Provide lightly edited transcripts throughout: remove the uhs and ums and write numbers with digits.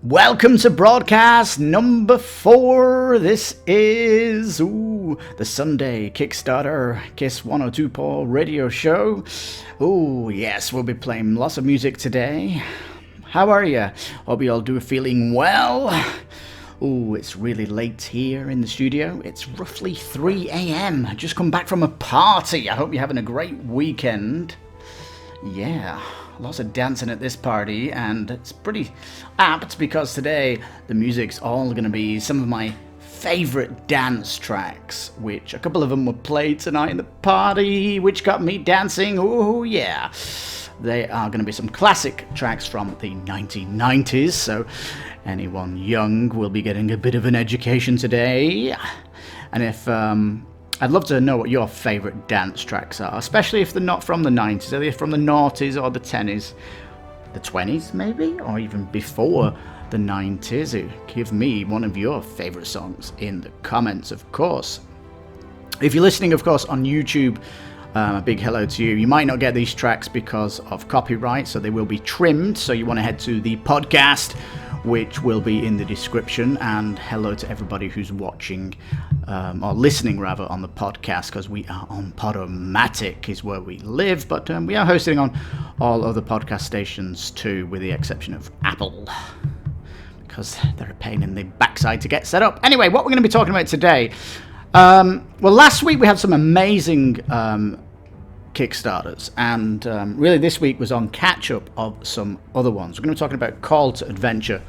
Welcome to broadcast number 4. This is the Sunday Kickstarter KiS102.4 radio show. Yes, we'll be playing lots of music today. How are you? Hope you all do feeling well. It's really late here in the studio. It's roughly 3 a.m. I just come back from a party. I hope you're having a great weekend. Yeah. Lots of dancing at this party, and it's pretty apt because today the music's all going to be some of my favorite dance tracks, which a couple of them were played tonight in the party, which got me dancing. Yeah. They are going to be some classic tracks from the 1990s, so anyone young will be getting a bit of an education today. And if I'd love to know what your favourite dance tracks are, especially if they're not from the 90s, are they from the noughties or the 10s, the 20s maybe, or even before the 90s. Give me one of your favourite songs in the comments, of course. If you're listening, of course, on YouTube, a big hello to you. You might not get these tracks because of copyright, so they will be trimmed, so you want to head to the podcast, which will be in the description. And hello to everybody who's watching or listening rather on the podcast, because we are on Podomatic is where we live, but we are hosting on all other podcast stations too, with the exception of Apple, because they're a pain in the backside to get set up. Anyway, what we're going to be talking about today, well, last week we had some amazing Kickstarters, and really this week was on catch-up of some other ones. We're going to be talking about Call to Adventure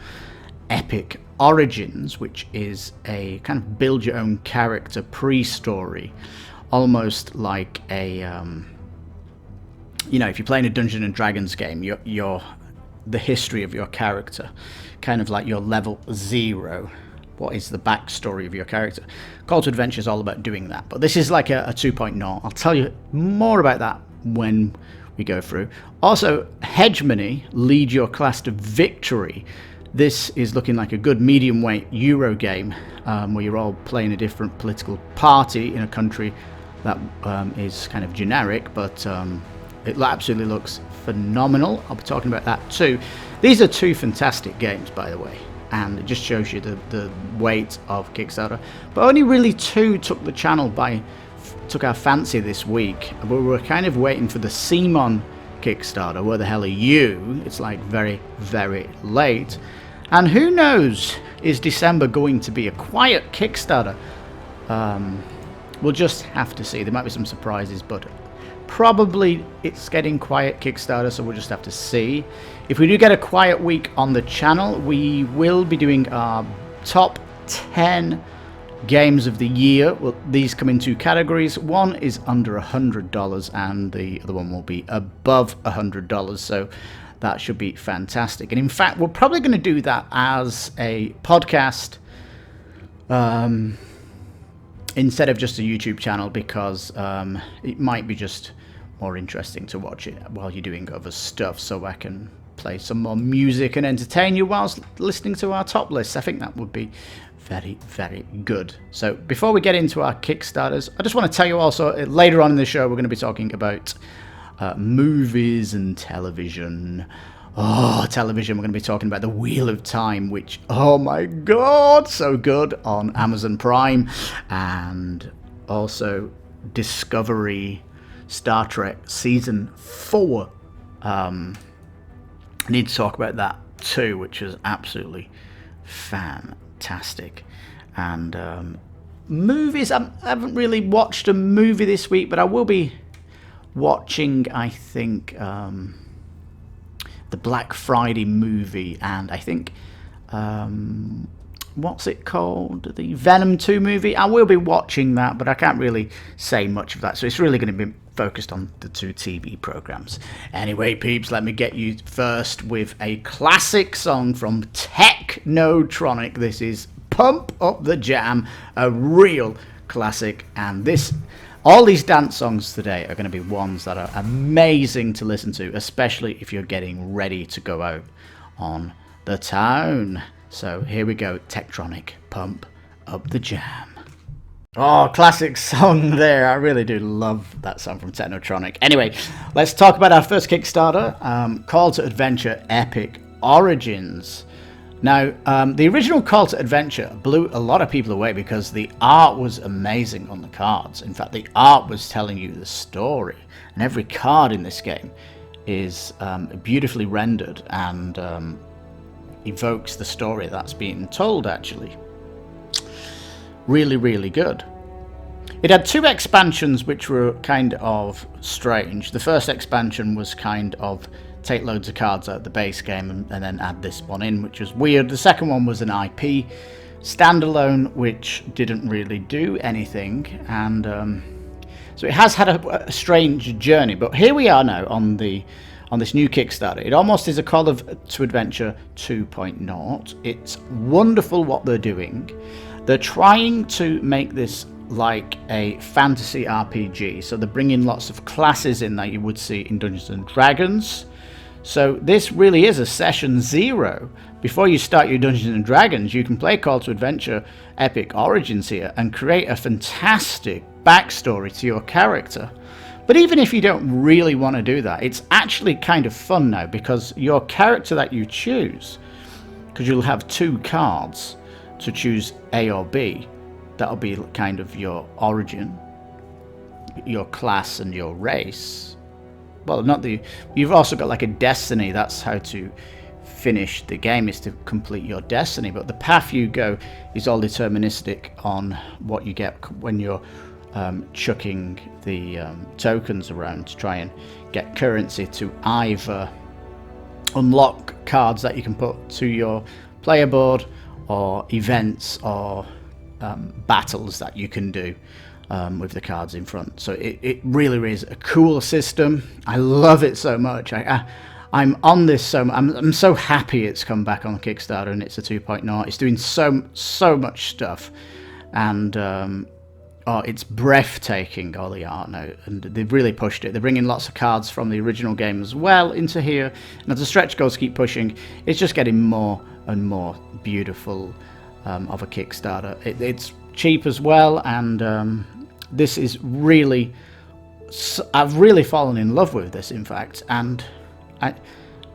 Epic Origins, which is a kind of build-your-own character pre-story, almost like a, if you're playing a Dungeons & Dragons game, you're the history of your character, kind of like your level 0. What is the backstory of your character? Call to Adventure is all about doing that, but this is like a 2.0. I'll tell you more about that when we go through. Also, Hegemony, Lead Your Class to Victory. This is looking like a good medium weight Euro game where you're all playing a different political party in a country that is kind of generic, but it absolutely looks phenomenal. I'll be talking about that too. These are two fantastic games, by the way. And it just shows you the weight of Kickstarter. But only really 2 took our fancy this week. We were kind of waiting for the Simon Kickstarter. Where the hell are you? It's like very, very late. And who knows, is December going to be a quiet Kickstarter? We'll just have to see. There might be some surprises, but probably it's getting quiet Kickstarter, so we'll just have to see. If we do get a quiet week on the channel, we will be doing our top 10 games of the year. Well, these come in 2 categories. One is under $100 and the other one will be above $100, so that should be fantastic. And in fact, we're probably going to do that as a podcast instead of just a YouTube channel, because it might be just more interesting to watch it while you're doing other stuff, so I can play some more music and entertain you whilst listening to our top lists. I think that would be very, very good. So before we get into our Kickstarters, I just want to tell you also, later on in the show, we're going to be talking about movies and television. Television, we're going to be talking about The Wheel of Time, which, oh my god, so good, on Amazon Prime. And also Discovery, Star Trek Season 4. I need to talk about that too, which is absolutely fantastic. And movies, I haven't really watched a movie this week, but I will be watching, I think, the Black Friday movie, and I think what's it called, the Venom 2 movie. I will be watching that, but I can't really say much of that, so it's really going to be focused on the 2 TV programs. Anyway, peeps, let me get you first with a classic song from Technotronic. This is Pump Up the Jam, a real classic, and all these dance songs today are going to be ones that are amazing to listen to, especially if you're getting ready to go out on the town. So here we go, Technotronic, Pump Up the Jam. Oh, classic song there. I really do love that song from Technotronic. Anyway, let's talk about our first Kickstarter, Call to Adventure Epic Origins. Now, the original Call to Adventure blew a lot of people away because the art was amazing on the cards. In fact, the art was telling you the story, and every card in this game is beautifully rendered and evokes the story that's being told, actually. Really, really good. It had 2 expansions which were kind of strange. The first expansion was kind of take loads of cards out of the base game and then add this one in, which was weird. The second one was an IP standalone, which didn't really do anything, and so it has had a strange journey. But here we are now on this new Kickstarter. It almost is a Call to Adventure 2.0. It's wonderful what they're doing. They're trying to make this like a fantasy RPG, so they're bringing lots of classes in that you would see in Dungeons and Dragons. So this really is a session 0. Before you start your Dungeons and Dragons, you can play Call to Adventure Epic Origins here and create a fantastic backstory to your character. But even if you don't really want to do that, it's actually kind of fun now, because your character that you choose, because you'll have 2 cards to choose A or B, that'll be kind of your origin, your class and your race. Well, you've also got like a destiny. That's how to finish the game, is to complete your destiny. But the path you go is all deterministic on what you get when you're chucking the tokens around to try and get currency to either unlock cards that you can put to your player board, or events or battles that you can do with the cards in front. So it really is a cool system. I love it so much. I'm on this I'm so happy it's come back on Kickstarter and it's a 2.0. It's doing so much stuff, and it's breathtaking, all the art now, and they've really pushed it. They're bringing lots of cards from the original game as well into here, and as the stretch goals keep pushing, it's just getting more and more beautiful of a Kickstarter. It's cheap as well, and this is really, I've really fallen in love with this, in fact, and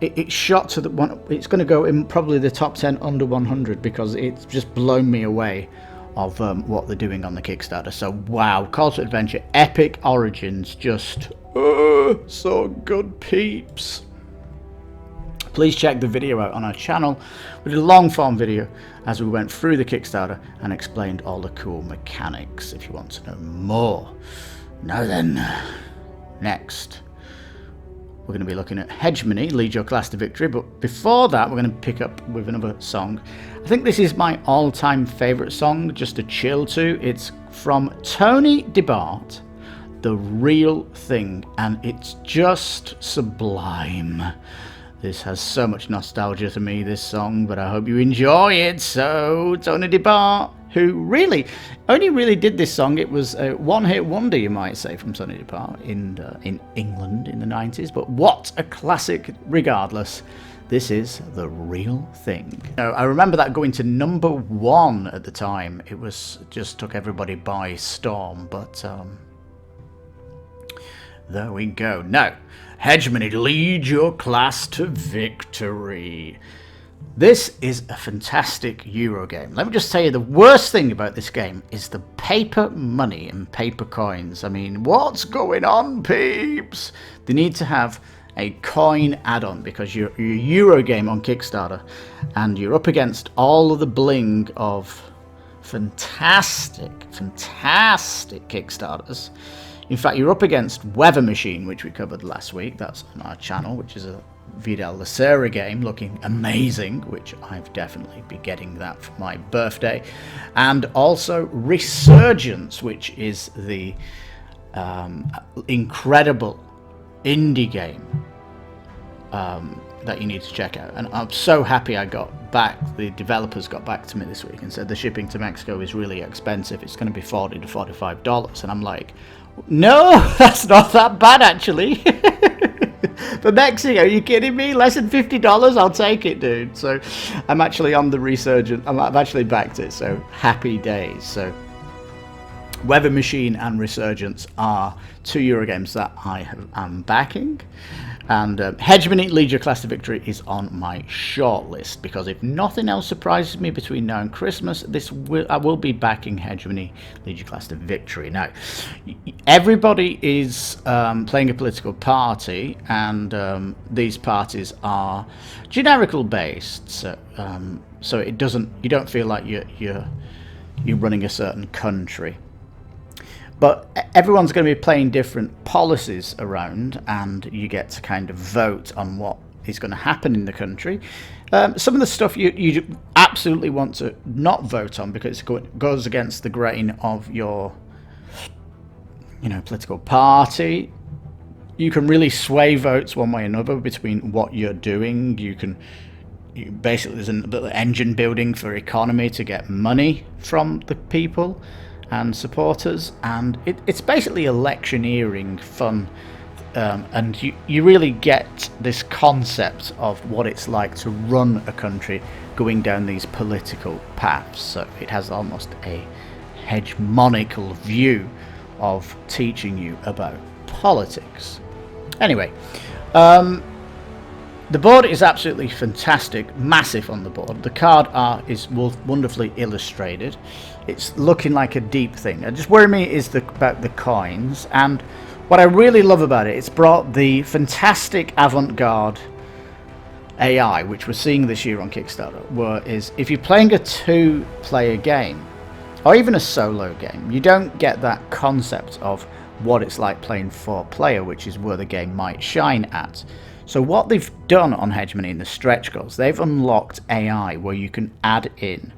it shot to the one. It's going to go in probably the top 10 under 100, because it's just blown me away of what they're doing on the Kickstarter. So wow, Call to Adventure Epic Origins, just so good, peeps. Please check the video out on our channel. We did a long form video as we went through the Kickstarter and explained all the cool mechanics, if you want to know more. Now then, next we're going to be looking at Hegemony, Lead Your Class to Victory. But before that, we're going to pick up with another song. I think this is my all-time favourite song, just to chill to. It's from Tony DeBart, The Real Thing, and it's just sublime. This has so much nostalgia to me, this song, but I hope you enjoy it. So, Tony DeBart, who really only really did this song. It was a one-hit wonder, you might say, from Tony DeBart in England in the 90s. But what a classic, regardless. This is The Real Thing. Now, I remember that going to #1 at the time. It was just took everybody by storm, but there we go. Now, Hegemony, Lead Your Class to Victory. This is a fantastic Euro game. Let me just tell you, the worst thing about this game is the paper money and paper coins. I mean, what's going on, peeps? They need to have a coin add-on, because you're a Euro game on Kickstarter and you're up against all of the bling of fantastic Kickstarters. In fact, you're up against Weather Machine, which we covered last week. That's on our channel, which is a Vidal Lacera game looking amazing, which I've definitely be getting that for my birthday. And also Resurgence, which is the incredible indie game that you need to check out. And I'm so happy I got back. The developers got back to me this week and said the shipping to Mexico is really expensive. It's going to be $40 to $45. And I'm like, no, that's not that bad, actually. For Mexico, are you kidding me? Less than $50? I'll take it, dude. So I'm actually on the Resurgent. I've actually backed it, so happy days. So Weather Machine and Resurgence are 2 Euro games that I am backing. And Hegemony Lead Your Class to Victory is on my short list, because if nothing else surprises me between now and Christmas, I will be backing Hegemony Lead Your Class to Victory. Now, everybody is playing a political party, and these parties are generical based, so you don't feel like you're running a certain country. But everyone's going to be playing different policies around, and you get to kind of vote on what is going to happen in the country. Some of the stuff you absolutely want to not vote on, because it goes against the grain of your political party. You can really sway votes one way or another between what you're doing. Basically, there's a little engine building for economy to get money from the people and supporters, and it's basically electioneering fun, and you really get this concept of what it's like to run a country going down these political paths. So it has almost a hegemonical view of teaching you about politics. Anyway, the board is absolutely fantastic, massive on the board. The card art is wonderfully illustrated. It's looking like a deep thing. It just worries me is about the coins, and what I really love about it, it's brought the fantastic avant-garde AI, which we're seeing this year on Kickstarter, is if you're playing a 2-player game, or even a solo game, you don't get that concept of what it's like playing 4-player, which is where the game might shine at. So what they've done on Hegemony in the stretch goals, they've unlocked AI where you can add in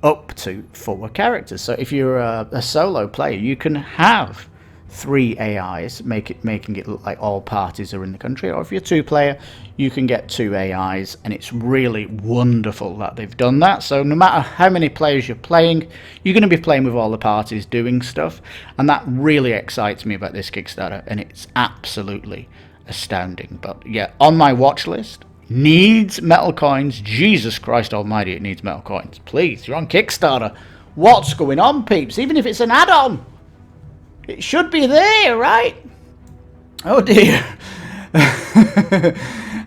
up to 4 characters. So if you're a solo player, you can have 3 AIs, making it look like all parties are in the country. Or if you're a 2-player, you can get 2 AIs, and it's really wonderful that they've done that. So no matter how many players you're playing, you're going to be playing with all the parties doing stuff, and that really excites me about this Kickstarter, and it's absolutely astounding. But yeah, on my watch list, needs metal coins. Jesus Christ almighty, it needs metal coins. Please, you're on Kickstarter. What's going on, peeps? Even if it's an add-on, it should be there, right? Oh dear.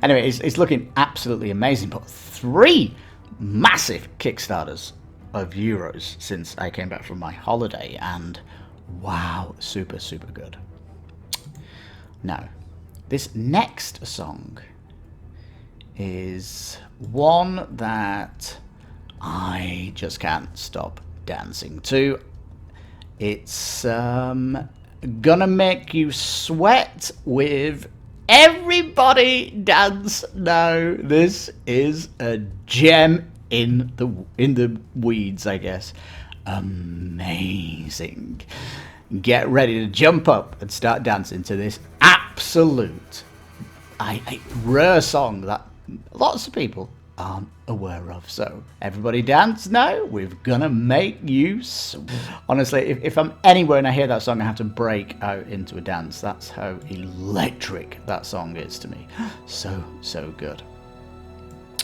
Anyway, it's looking absolutely amazing. But 3 massive Kickstarters of euros since I came back from my holiday, and wow, super good. Now, this next song is one that I just can't stop dancing to. It's gonna make you sweat with Everybody Dance Now. This is a gem in the weeds, I guess. Amazing. Get ready to jump up and start dancing to this absolute rare song that lots of people aren't aware of. So everybody dance now. We're gonna make you honestly, if I'm anywhere and I hear that song, I have to break out into a dance. That's how electric that song is to me. So good.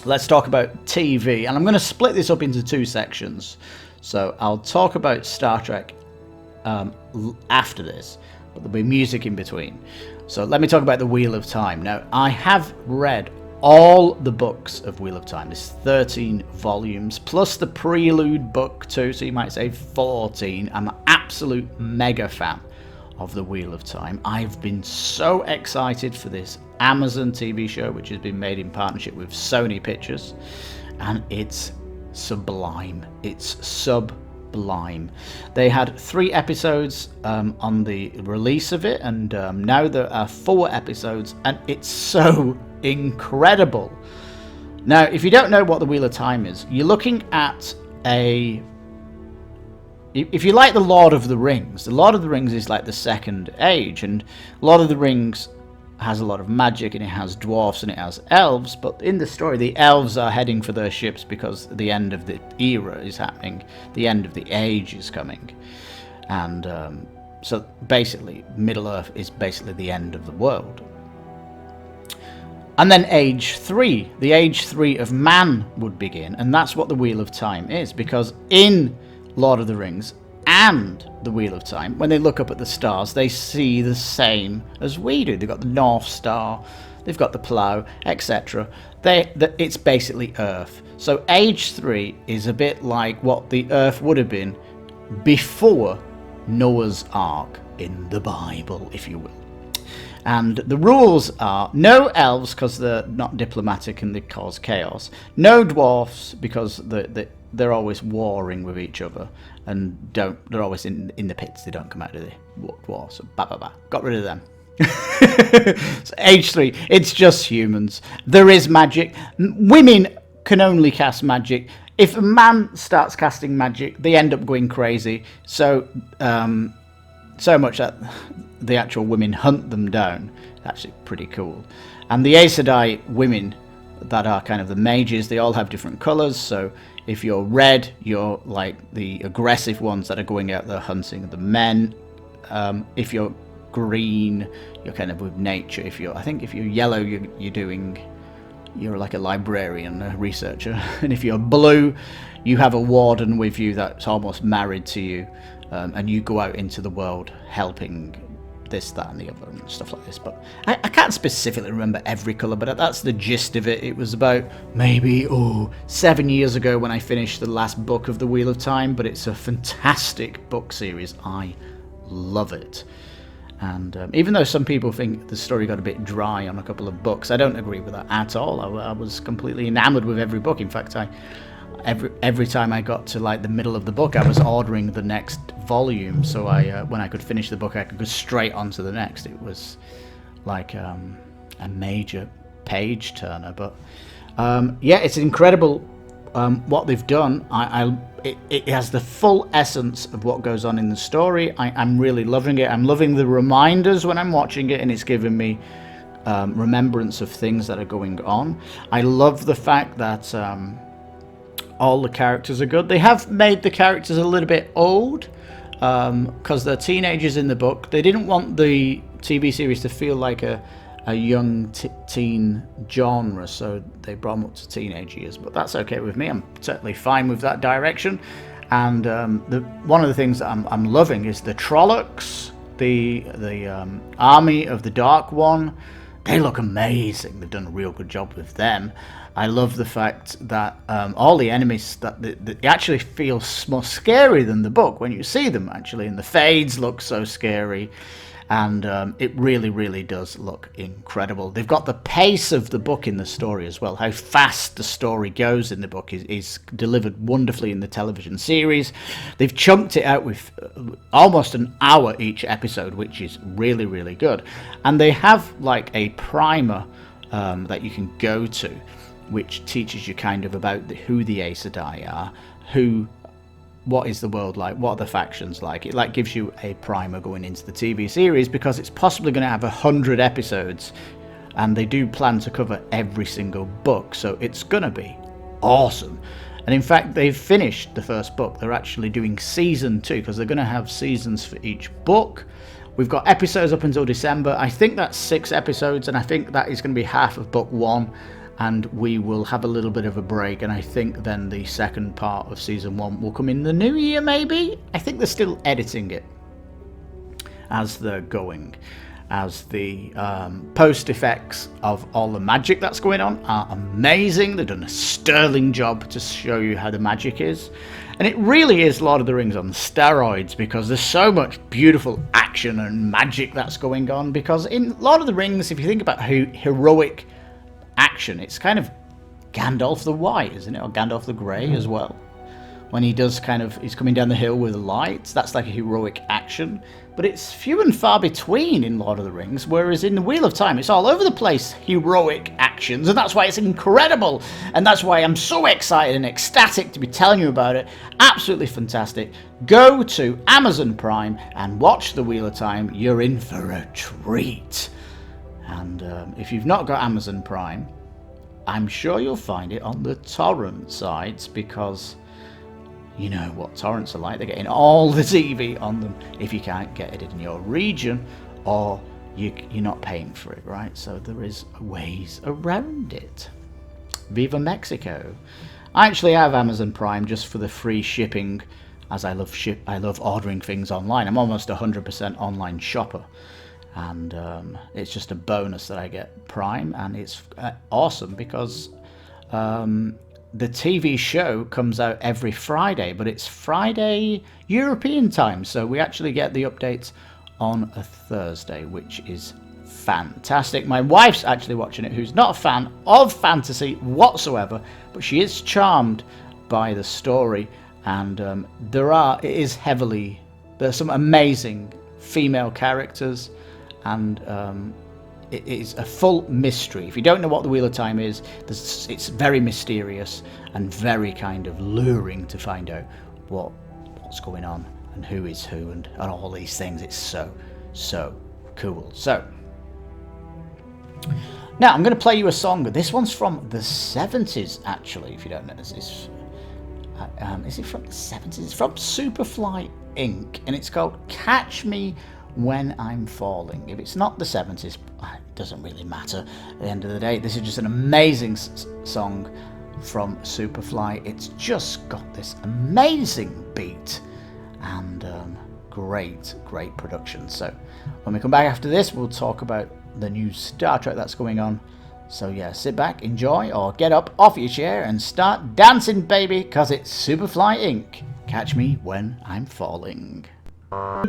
Let's talk about TV, and I'm going to split this up into 2 sections. So I'll talk about Star Trek after this, but there'll be music in between. So let me talk about the Wheel of Time. Now, I have read all the books of Wheel of Time. There's 13 volumes, plus the prelude book too, so you might say 14. I'm an absolute mega fan of the Wheel of Time. I've been so excited for this Amazon TV show, which has been made in partnership with Sony Pictures, and it's sublime. It's sublime. They had 3 episodes on the release of it, and now there are 4 episodes, and it's so incredible. Now, if you don't know what the Wheel of Time is, you're looking at if you like the Lord of the Rings is like the Second Age, and Lord of the Rings has a lot of magic, and it has dwarfs and it has elves, but in the story the elves are heading for their ships because the end of the era is happening, the end of the age is coming, and so basically Middle Earth is basically the end of the world. And then age 3, the age 3 of man would begin, and that's what the Wheel of Time is, because in Lord of the Rings and the Wheel of Time, when they look up at the stars, they see the same as we do. They've got the North Star, they've got the plough, etc. It's basically Earth. So Age 3 is a bit like what the Earth would have been before Noah's Ark in the Bible, if you will. And the rules are no elves because they're not diplomatic and they cause chaos. No dwarfs because they're always warring with each other and they're always in the pits. They don't come out of the dwarfs. So got rid of them. So Age 3, it's just humans. There is magic. Women can only cast magic. If a man starts casting magic, they end up going crazy. So much that the actual women hunt them down. It's actually pretty cool. And the Aes Sedai women that are kind of the mages, they all have different colours. So if you're red, you're like the aggressive ones that are going out there hunting the men. If you're green, you're kind of with nature. If you're yellow, you're like a librarian, a researcher. And if you're blue, you have a warden with you that's almost married to you. And you go out into the world helping this, that, and the other, and stuff like this. But I can't specifically remember every colour, but that's the gist of it. It was about maybe 7 years ago when I finished the last book of The Wheel of Time, but it's a fantastic book series. I love it. And even though some people think the story got a bit dry on a couple of books, I don't agree with that at all. I was completely enamoured with every book. In fact, every time I got to like the middle of the book, I was ordering the next volume, so when I could finish the book, I could go straight on to the next. It was like a major page turner. But it's incredible what they've done. It has the full essence of what goes on in the story. I'm really loving it. I'm loving the reminders when I'm watching it, and it's giving me remembrance of things that are going on. I love the fact that all the characters are good. They have made the characters a little bit old because they're teenagers in the book. They didn't want the TV series to feel like a young teen genre, so they brought them up to teenage years. But that's okay with me. I'm certainly fine with that direction. And one of the things that I'm loving is the Trollocs, the army of the Dark One. They look amazing. They've done a real good job with them. I love the fact that all the enemies that they actually feel more scary than the book when you see them, actually. And the fades look so scary. And it really, really does look incredible. They've got the pace of the book in the story as well. How fast the story goes in the book is delivered wonderfully in the television series. They've chunked it out with almost an hour each episode, which is really, really good. And they have like a primer that you can go to, which teaches you kind of about who the Aes Sedai are, what is the world like, what are the factions like. It like gives you a primer going into the TV series, because it's possibly going to have 100 episodes, and they do plan to cover every single book, so it's going to be awesome. And in fact, they've finished the first book. They're actually doing season 2, because they're going to have seasons for each book. We've got episodes up until December. I think that's 6 episodes, and I think that is going to be half of book 1. And we will have a little bit of a break, and I think then the second part of season 1 will come in the new year, maybe? I think they're still editing it as they're going, as the post effects of all the magic that's going on are amazing. They've done a sterling job to show you how the magic is. And it really is Lord of the Rings on steroids, because there's so much beautiful action and magic that's going on. Because in Lord of the Rings, if you think about heroic action, it's kind of Gandalf the White, isn't it? Or Gandalf the Grey as well. When he does he's coming down the hill with lights, that's like a heroic action. But it's few and far between in Lord of the Rings, whereas in the Wheel of Time, it's all over the place, heroic actions, and that's why it's incredible. And that's why I'm so excited and ecstatic to be telling you about it. Absolutely fantastic. Go to Amazon Prime and watch the Wheel of Time. You're in for a treat. And if you've not got Amazon Prime, I'm sure you'll find it on the torrent sites, because you know what torrents are like. They're getting all the TV on them if you can't get it in your region, or you're not paying for it, right? So there is ways around it. Viva Mexico. I actually have Amazon Prime just for the free shipping as I love ordering things online. I'm almost 100% online shopper, and it's just a bonus that I get Prime, and it's awesome because the TV show comes out every Friday, but it's Friday European time, so we actually get the updates on a Thursday, which is fantastic. My wife's actually watching it, who's not a fan of fantasy whatsoever, but she is charmed by the story, and there's some amazing female characters, and it is a full mystery. If you don't know what the Wheel of Time is, it's very mysterious and very kind of luring to find out what's going on and who is who and all these things. It's so cool. So now I'm going to play you a song. This one's from the 70s, actually, if you don't know. Is it from the 70s? It's from Superfly Inc. and it's called Catch Me When I'm Falling. If it's not the 70s, it doesn't really matter. At the end of the day, this is just an amazing song from Superfly. It's just got this amazing beat and great production. So when we come back after this, we'll talk about the new Star Trek that's going on. So yeah, sit back, enjoy, or get up off your chair and start dancing, baby, because it's Superfly Inc. Catch Me When I'm Falling.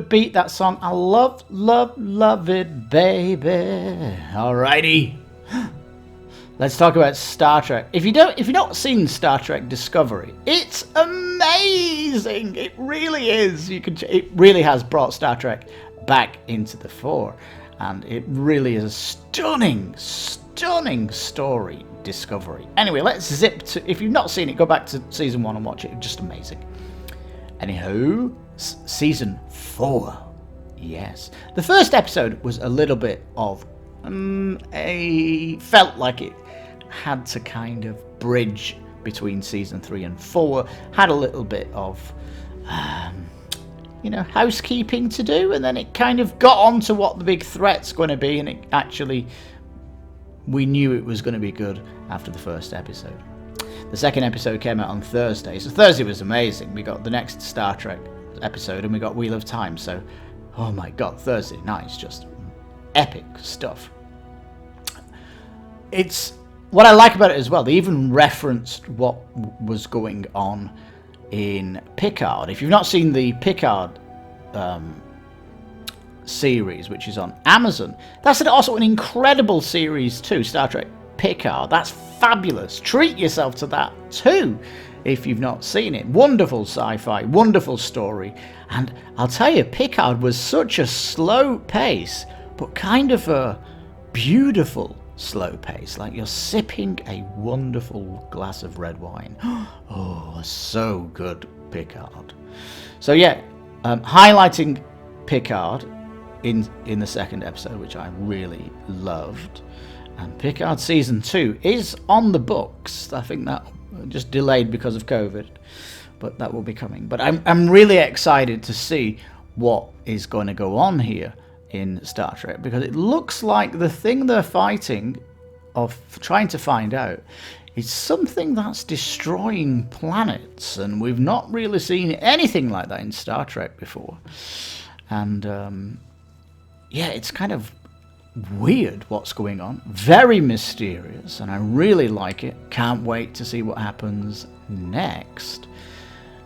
Beat that song. I love it, baby. Alrighty. Let's talk about Star Trek. If you've not seen Star Trek Discovery, it's amazing. It really is. It really has brought Star Trek back into the fore, and it really is a stunning story, Discovery. Anyway, let's zip to. If you've not seen it, go back to season 1 and watch it. It's just amazing. Anyhow, season 4. Yes, the first episode was a little bit of felt like it had to kind of bridge between season 3 and 4. Had a little bit of housekeeping to do, and then it kind of got on to what the big threat's going to be, and it actually, we knew it was going to be good after the first episode. The second episode came out on Thursday, so Thursday was amazing. We got the next Star Trek episode, and we got Wheel of Time, so oh my god, Thursday night's just epic stuff. It's what I like about it as well. They even referenced what was going on in Picard. If you've not seen the Picard series, which is on Amazon, that's also an incredible series too, Star Trek Picard. That's fabulous. Treat yourself to that too if you've not seen it. Wonderful sci-fi, wonderful story. And I'll tell you, Picard was such a slow pace, but kind of a beautiful slow pace, like you're sipping a wonderful glass of red wine. Oh, so good, Picard. So yeah, highlighting Picard in the second episode, which I really loved. And Picard season 2 is on the books. I think that just delayed because of COVID, but that will be coming. But I'm really excited to see what is going to go on here in Star Trek, because it looks like the thing they're fighting, of trying to find out, is something that's destroying planets, and we've not really seen anything like that in Star Trek before. And yeah, it's kind of weird what's going on, very mysterious, and I really like it. Can't wait to see what happens next.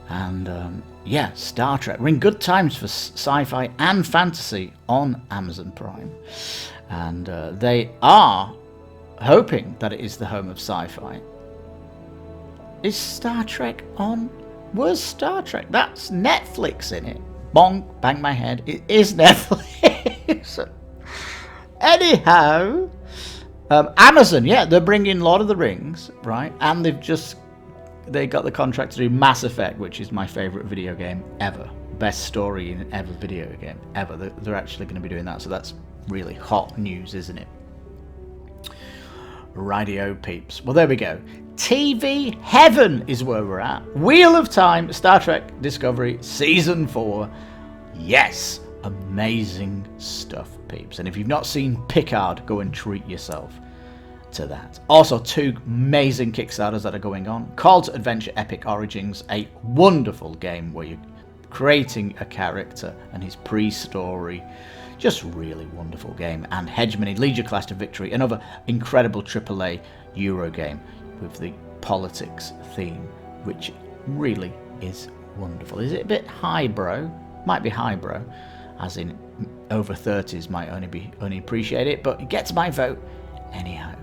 And yeah, Star Trek. We're in good times for sci-fi and fantasy on Amazon Prime. And they are hoping that it is the home of sci-fi. Is Star Trek on? Where's Star Trek? That's Netflix in it. Bonk, bang my head. It is Netflix. Anyhow, Amazon, yeah, they're bringing Lord of the Rings, right? And they got the contract to do Mass Effect, which is my favorite video game ever. Best story in ever video game ever. They're actually going to be doing that, so that's really hot news, isn't it? Radio peeps. Well, there we go. TV heaven is where we're at. Wheel of Time, Star Trek Discovery, Season 4. Yes, amazing stuff, peeps. And if you've not seen Picard, go and treat yourself to that. Also, 2 amazing Kickstarters that are going on. Call to Adventure Epic Origins, a wonderful game where you creating a character and his pre-story. Just really wonderful game. And Hegemony, Lead Your Class to Victory, another incredible AAA Euro game with the politics theme, which really is wonderful. Is it a bit highbrow? Might be highbrow, as in over 30s might only appreciate it, but it gets my vote anyhow.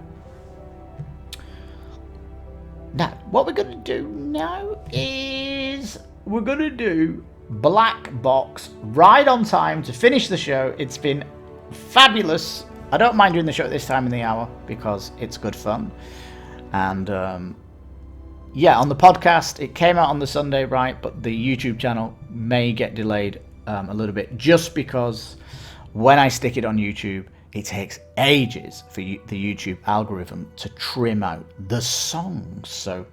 Now, what we're going to do now is we're going to do Black Box right on time to finish the show. It's been fabulous. I don't mind doing the show at this time in the hour because it's good fun. And yeah, on the podcast, it came out on the Sunday, right? But the YouTube channel may get delayed a little bit just because when I stick it on YouTube, it takes ages for the YouTube algorithm to trim out the songs. So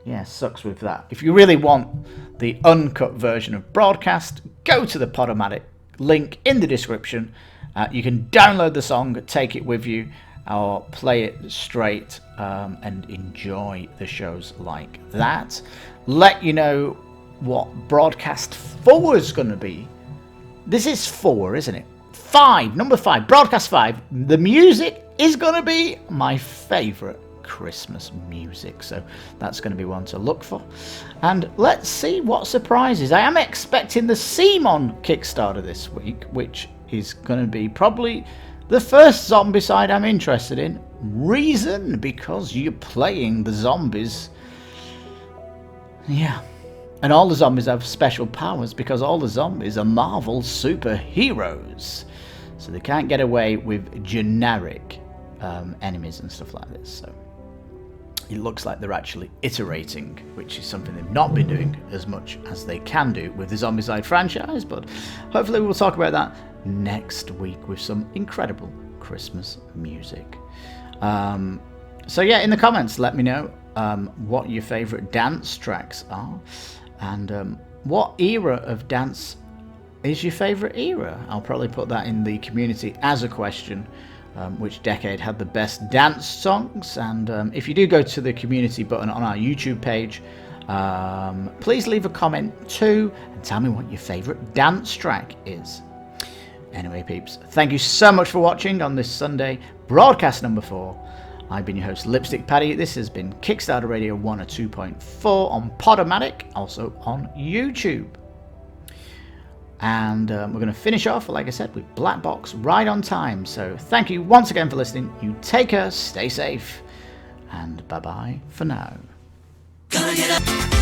yeah, sucks with that. If you really want the uncut version of broadcast, go to the Podomatic link in the description. You can download the song, take it with you, or play it straight and enjoy the shows like that. Let you know what broadcast 4 is going to be. This is 4, isn't it? 5, number 5, broadcast 5. The music is going to be my favourite Christmas music, so that's going to be one to look for. And let's see what surprises. I am expecting the Simon Kickstarter this week, which is going to be probably the first zombicide I'm interested in. Reason? Because you're playing the zombies. Yeah. And all the zombies have special powers because all the zombies are Marvel superheroes. So they can't get away with generic enemies and stuff like this. So it looks like they're actually iterating, which is something they've not been doing as much as they can do with the Zombicide franchise. But hopefully we'll talk about that next week with some incredible Christmas music. So yeah, in the comments, let me know what your favourite dance tracks are. And what era of dance is your favourite era? I'll probably put that in the community as a question. Which decade had the best dance songs? And if you do go to the community button on our YouTube page, please leave a comment too and tell me what your favourite dance track is. Anyway, peeps, thank you so much for watching on this Sunday, broadcast number 4. I've been your host, Lipstickpaddy. This has been Kickstarter Radio 102.4 on Podomatic, also on YouTube. And we're going to finish off, like I said, with Black Box right on time. So thank you once again for listening. You take care, stay safe, and bye-bye for now. Gonna get up.